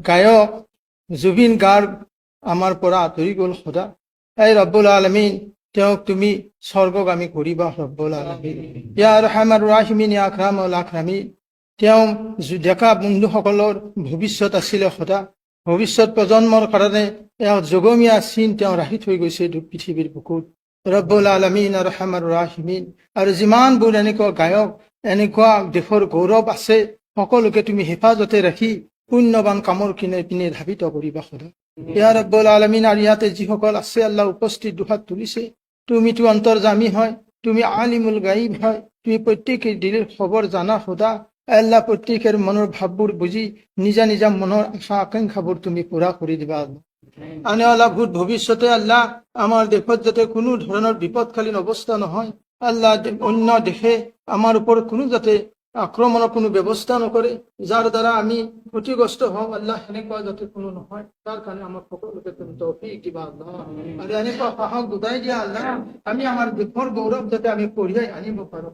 গায়ক জুবিন গাৰ্গ আমাৰ পৰা আঁতৰি গ'ল খোদা। এই ৰব্বুল আলমিন তেওঁক তুমি স্বৰ্গগামী কৰিবা ৰব্বুল আলমিন। ইয়া আৰহামাৰ ৰাহিমিন ইয়া আকৰামুল আকৰামিন। তেওঁ ডেকা বন্ধুসকলৰ ভৱিষ্যত আছিলে খোদা। ভৱিষ্যত প্ৰজন্মৰ কাৰণে এক জগমীয়া চিন তেওঁ ৰাখি থৈ গৈছে পৃথিৱীৰ বুকুত ৰব্বুল আলমিন আৰহামাৰ ৰাহিমিন। আৰু যিমানবোৰ এনেকুৱা গায়ক এনেকুৱা দেশৰ গৌৰৱ আছে সকলোকে তুমি হেফাজতে ৰাখি পুণ্যৱান কামৰ পিনে ধাবিত কৰিবা খোদা। ইয়া ৰব্বুল আলমিন। আৰু ইয়াতে যিসকল আছে আল্লাহ উপস্থিত দুহাত তুলিছে, তুমিতো অন্তৰ্জামী হয়, তুমি আলিমুল গাইব হয়, তুমি প্ৰত্যেকেৰ দিলেৰ খবৰ জানা খোদা। আল্লাহ প্ৰত্যেকেৰ মনেৰ ভাববোৰ বুঝি নিজা নিজা মনৰ আশা আকাংক্ষাবোৰ তুমি পুরা করে দিবা আল্লাহ। আনেওয়ালা ভূত ভবিষ্যতে আল্লাহ আমার দেশত যাতে কোনো ধরনের বিপদকালীন অবস্থা নহয় আল্লাহ, অন্য দেশে আমার উপর কোনো যাতে আক্রমণের কোনো ব্যবস্থা নকৰে, যাৰ দ্বাৰা আমি ক্ষতিগ্ৰস্ত হওঁ আল্লাহ, সেনেকুৱা যাতে কোনো নহয় তাৰ কাৰণে আমাক সকলোকে তুমি তৌফিক দিবা আল্লাহ। আৰু এনেকুৱা সাহস গোটাই দিয়া আল্লাহ, আমি আমাৰ দেশৰ গৌৰৱ যাতে আমি কঢ়িয়াই আনিব পাৰো।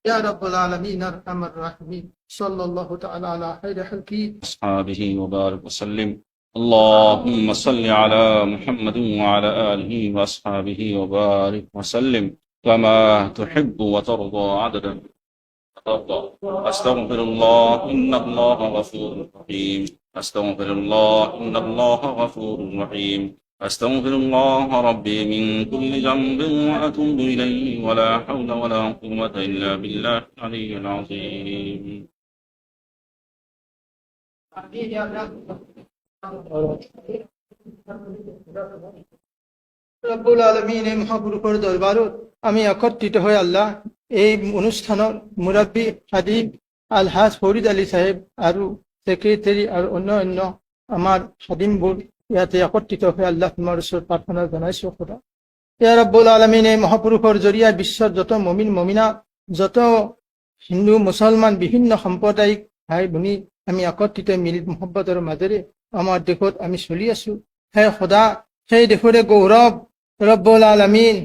ইয়া রাব্বুল আলামিন আরহামার রাহিমিন। সাল্লাল্লাহু তাআলা আলা খাইরি খালকি أصحابه وبارك وسلم. اللهم صل على محمد وعلى آله وأصحابه وبارك وسلم كما تحب وترضى عددا. أستغفر الله إن الله غفور رحيم. أستغفر الله إن الله غفور رحيم. أستغفر الله ربي من كل ذنب وأتوب إليه ولا حول ولا قوة إلا بالله العلي العظيم. রব্বুল আলমিন এই মহাপুরুষের দরবারত আমি একত্রিত হয়ে আল্লাহ এই অনুষ্ঠানের মুরব্বী হাদিব আলহাজ ফরিদ আলী সাহেব আৰু সেক্ৰেটাৰি আৰু অন্য আমাৰ হাদিমবোৰ ইয়াতে একত্ৰিত হয়ে আল্লাহ তোমাৰ ওচৰত প্ৰাৰ্থনা জনাইছো খোদা। ইয়া ৰব্বুল আলমিন এই মহাপুৰুষৰ জৰিয়া বিশ্বৰ যত মমিন মমিনা, যত হিন্দু মুছলমান বিভিন্ন সাম্প্ৰদায়িক ভাই ভনী আমি একত্ৰিত মিলিত মোহব্বতৰ মাজেৰে আমাৰ দেশত আমি চলি আছো। হে খোদা, সেই দেশৰে গৌৰৱ ৰব্বুল আলমিন